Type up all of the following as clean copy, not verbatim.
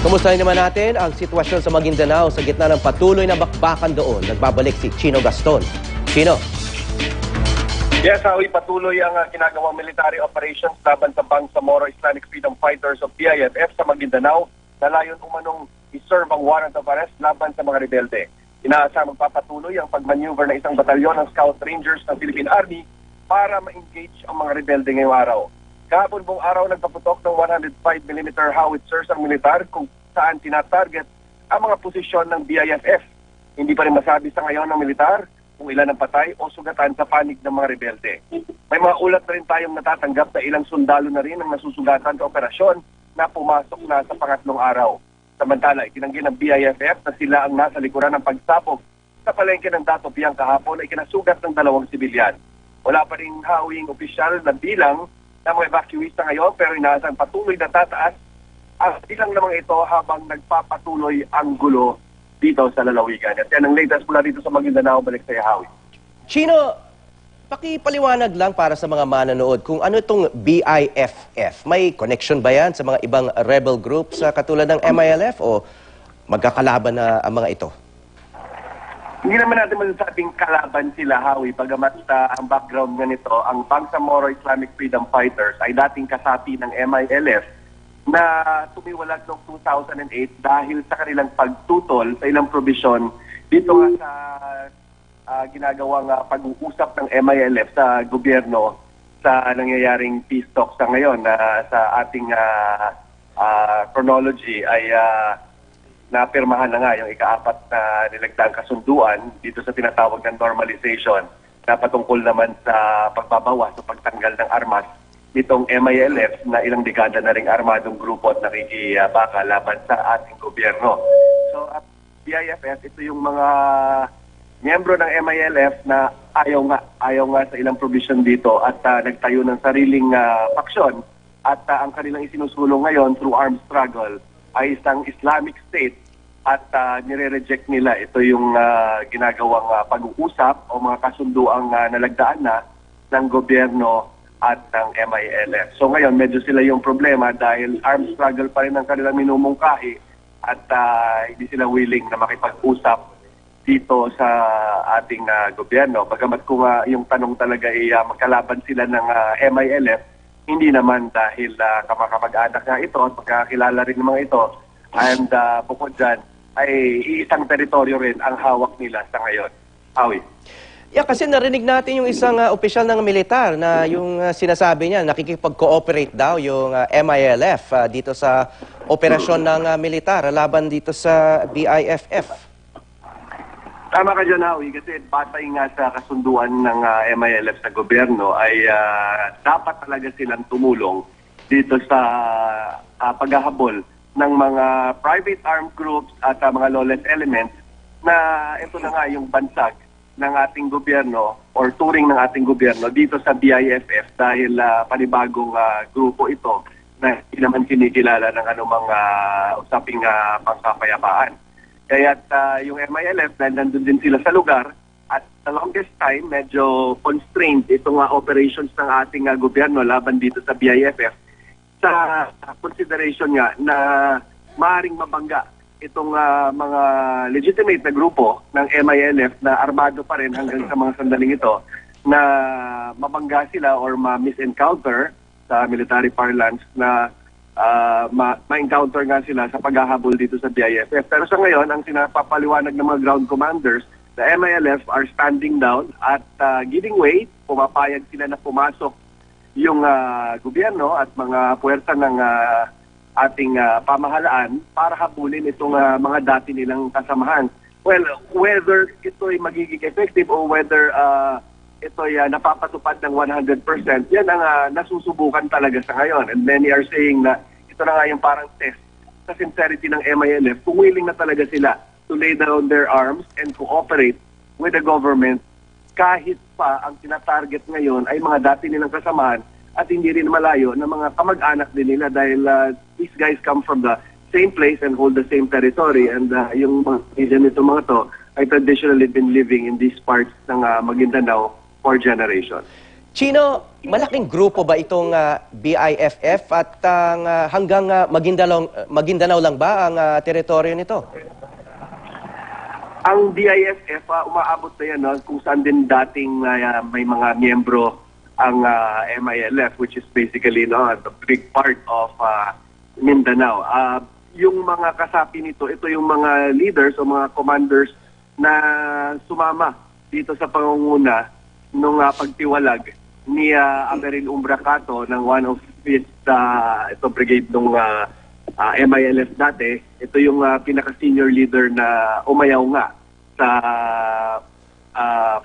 Kumustahin naman natin ang sitwasyon sa Maguindanao sa gitna ng patuloy na bakbakan doon. Nagbabalik si Chino Gaston. Chino. Yes, patuloy ang ginagawang military operations laban sa Bangsamoro Islamic Freedom Fighters of BIFF sa Maguindanao na layon umanong iserve ang warrant of arrest laban sa mga rebelde. Inaasang magpapatuloy ang pagmaneuver ng isang batalyon ng Scout Rangers ng Philippine Army para ma-engage ang mga rebelde ngayong araw. Kahapon buong araw nagpaputok ng 105mm howitzers ang militar kung saan tinatarget ang mga posisyon ng BIFF. Hindi pa rin masabi sa ngayon ng militar kung ilan ang patay o sugatan sa panig ng mga rebelde. May mga ulat na rin tayong natatanggap na ilang sundalo na rin ang nasusugatan sa operasyon na pumasok na sa pangatlong araw. Samantala, itinanggi ng BIFF na sila ang nasa likuran ng pagsapog sa palengke ng Dato Piang kahapon ay kinasugat ng 2 sibilyan. Wala pa rin hawing opisyal na bilang ng mga evacuees na ngayon pero inaasang patuloy na tataas ang bilang namang ito habang nagpapatuloy ang gulo dito sa lalawigan. At yan ang latest mula dito sa Maguindanao, balik sa Hawi. Chino, pakipaliwanag lang para sa mga manonood kung ano itong BIFF. May connection ba yan sa mga ibang rebel groups katulad ng MILF o magkakalaban na ang mga ito? Hindi naman natin masasabing kalaban sila, Hawi. Bagamat ang background nga nito, ang Bangsamoro Islamic Freedom Fighters ay dating kasapi ng MILF na tumiwalag noong 2008 dahil sa kanilang pagtutol sa ilang probisyon dito nga sa ginagawang pag-uusap ng MILF sa gobyerno sa nangyayaring peace talks sa ngayon na sa ating chronology ay napirmahan na nga yung ika-4 na nilagdaang kasunduan dito sa tinatawag ng normalization na patungkol naman sa pagbabawas o pagtanggal ng armas nitong MILF na ilang dekada na ring armadong grupo at nakikibaka laban sa ating gobyerno. So at BIFF, ito yung mga miyembro ng MILF na ayaw nga sa ilang provision dito at nagtayo ng sariling faksyon at ang kanilang isinusulong ngayon through armed struggle ay isang Islamic State at nire-reject nila. Ito yung ginagawang pag-uusap o mga kasunduang nalagdaan na ng gobyerno at ng MILF. So ngayon, medyo sila yung problema dahil armed struggle pa rin ang kanilang minumungkahi at hindi sila willing na makipag-usap dito sa ating gobyerno. Bagamat kung yung tanong talaga ay magkalaban sila ng MILF, hindi naman dahil kamag-anak nga ito at magkakilala rin ng mga ito. And bukod dyan, ay isang teritoryo rin ang hawak nila sa ngayon. Hawi. Yeah, kasi narinig natin yung isang opisyal ng militar na yung sinasabi niya, nakikipag-cooperate daw yung MILF dito sa operasyon ng militar laban dito sa BIFF. Tama ka dyan, Hawi, kasi batay nga sa kasunduan ng MILF sa gobyerno ay dapat talaga silang tumulong dito sa paghahabol ng mga private armed groups at mga lawless elements na ito na nga yung bansag ng ating gobyerno or turing ng ating gobyerno dito sa BIFF dahil panibagong grupo ito na hindi naman kinikilala ng anumang usaping pangkapayapaan. Kaya yung MILF, dahil nandun din sila sa lugar, at the longest time, medyo constrained itong operations ng ating gobyerno laban dito sa BIFF sa consideration nga na maaaring mabangga itong mga legitimate na grupo ng MILF na armado pa rin hanggang sa mga sandaling ito na mabangga sila or ma-misencounter sa military parlance na ma-encounter nga sila sa paghahabol dito sa BIFF. Pero sa ngayon, ang sinapapaliwanag ng mga ground commanders, the MILF are standing down at giving way, pumapayag sila na pumasok yung gobyerno at mga puwersa ng ating pamahalaan para habulin itong mga dati nilang kasamahan. Well, whether ito'y magiging effective o whether ito'y napapatupad ng 100%, yan ang nasusubukan talaga sa ngayon. And many are saying na ito na nga yung parang test sa sincerity ng MILF kung willing na talaga sila to lay down their arms and cooperate with the government kahit pa ang tinatarget ngayon ay mga dati nilang kasamahan at hindi rin malayo na mga kamag-anak din nila dahil these guys come from the same place and hold the same territory and yung mga region nito mga to ay traditionally been living in these parts ng Maguindanao for generations. Chino, malaking grupo ba itong BIFF at hanggang Maguindanao lang ba ang teritoryo nito? Ang BIFF, umaabot na yan, no? Kung saan din dating may mga miyembro ang MILF, which is basically the big part of Mindanao. Yung mga kasapi nito, ito yung mga leaders o mga commanders na sumama dito sa pangunguna nung pagtiwalag ni Ameril Umbracato ng one of his brigade nung MILF dati. Ito yung pinaka-senior leader na umayaw nga sa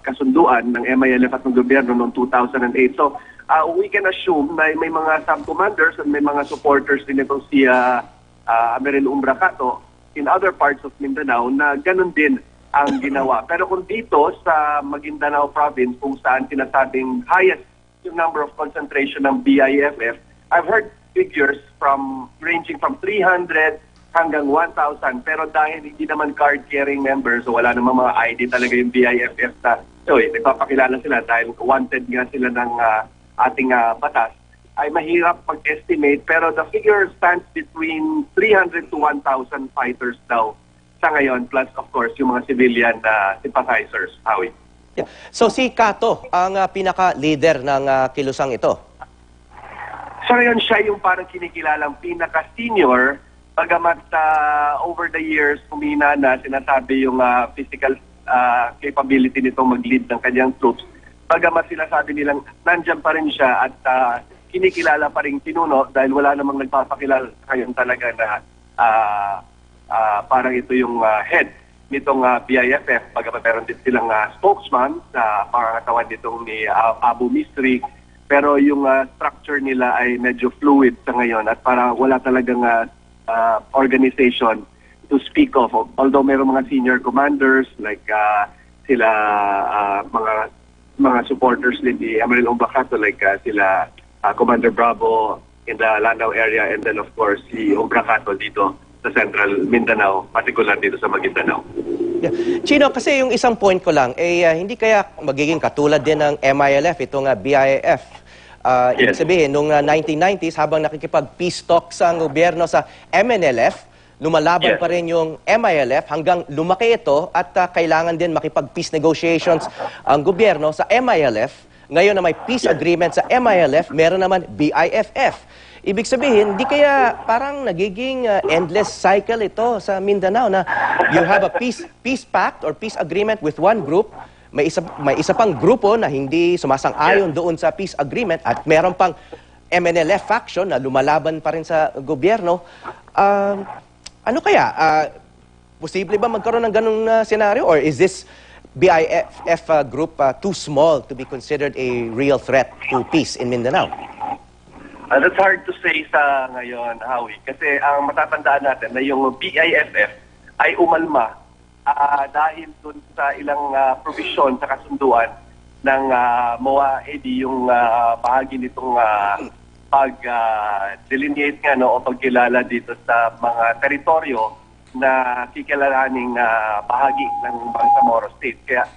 kasunduan ng MILF at ng gobyerno noong 2008. So, we can assume na may mga sub-commanders at may mga supporters din itong si Ameril Umbracato in other parts of Mindanao na ganun din ang ginawa. Pero kung dito sa Maguindanao province, kung saan sinasabing highest yung number of concentration ng BIFF, I've heard figures ranging from 300 hanggang 1,000. Pero dahil hindi naman card-carrying members, so wala namang mga ID talaga yung BIFF na, nagpapakilala sila dahil wanted nga sila ng ating batas, ay mahirap mag-estimate. Pero the figure stands between 300 to 1,000 fighters daw sa ngayon, plus of course yung mga civilian sympathizers, Howie. Yeah. So si Kato ang pinaka-leader ng kilusang ito? So ngayon siya yung parang kinikilalang pinaka-senior, bagamat over the years kumina na sinasabi yung physical capability nitong mag-lead ng kanyang troops. Bagamat sinasabi nilang nandyan pa rin siya at kinikilala pa rin pinuno dahil wala namang nagpapakilala ngayon talaga na parang ito yung head nitong BIFF. Bagamat meron din silang spokesman sa pangangatawan nitong ni Abu Mistri. Pero yung structure nila ay medyo fluid sa ngayon at parang wala talagang organization to speak of. Although meron mga senior commanders like sila mga supporters ni Ameril Umbracato like sila Commander Bravo in the Lanao area and then of course si Umbracato dito sa Central Mindanao, particular dito sa Maguindanao. Yeah. Chino, kasi yung isang point ko lang, hindi kaya magiging katulad din ng MILF, itong BIF. Ibig sabihin, noong 1990s, habang nakikipag-peace talks ang gobyerno sa MNLF, lumalaban pa rin yung MILF hanggang lumaki ito at kailangan din makipag-peace negotiations ang gobyerno sa MILF. Ngayon na may peace agreement sa MILF, meron naman BIFF. Ibig sabihin, di kaya parang nagiging endless cycle ito sa Mindanao na you have a peace pact or peace agreement with one group, may isa pang grupo na hindi sumasang-ayon doon sa peace agreement at meron pang MNLF faction na lumalaban pa rin sa gobyerno. Ano kaya? Posible ba magkaroon ng ganung senaryo or is this BIFF group too small to be considered a real threat to peace in Mindanao? That's hard to say sa ngayon, Howie, kasi ang matatandaan natin na yung BIFF ay umalma dahil dun sa ilang provision sa kasunduan ng MOA-ED, yung bahagi nitong pag-delineate o pagkilala dito sa mga teritoryo na kikilalaning bahagi ng Bangsamoro State. Kaya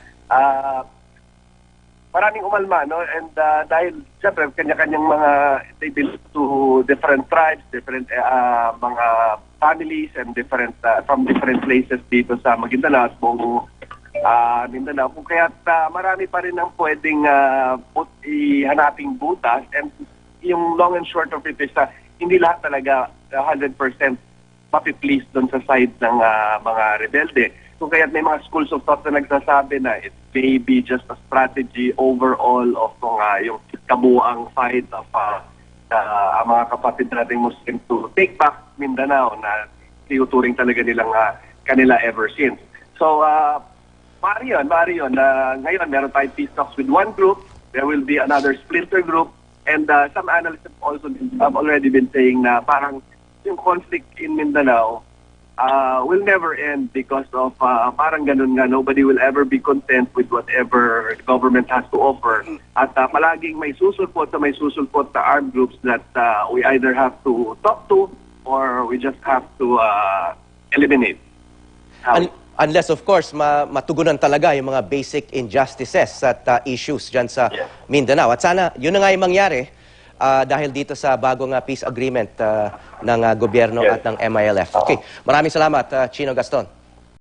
maraming umalma, no? And dahil, siyempre, kanya-kanyang mga, they belong to different tribes, different mga families, and from different places dito sa Maguindanao at buong Mindanao. Kung kaya't marami pa rin ang pwedeng ihanaping butas. And yung long and short of it is hindi lahat talaga 100% mapi-please doon sa side ng mga rebelde. Kung kaya't may mga schools of thought na nagsasabi na it may be just a strategy overall of yung kabuang fight of ang mga kapatid nating Muslim to take back Mindanao na tinuturing talaga nilang kanila ever since. So, maaari yun. Ngayon, meron tayong peace talks with one group. There will be another splinter group. And some analysts have already been saying na parang yung conflict in Mindanao will never end because of parang ganun nga, nobody will ever be content with whatever the government has to offer. At palaging may susulpot na armed groups that we either have to talk to or we just have to eliminate. Unless, of course, matugunan talaga yung mga basic injustices at issues dyan sa Mindanao. At sana, yun na nga yung mangyari dahil dito sa bagong peace agreement ng gobyerno at ng MILF. Okay, maraming salamat, Chino Gaston.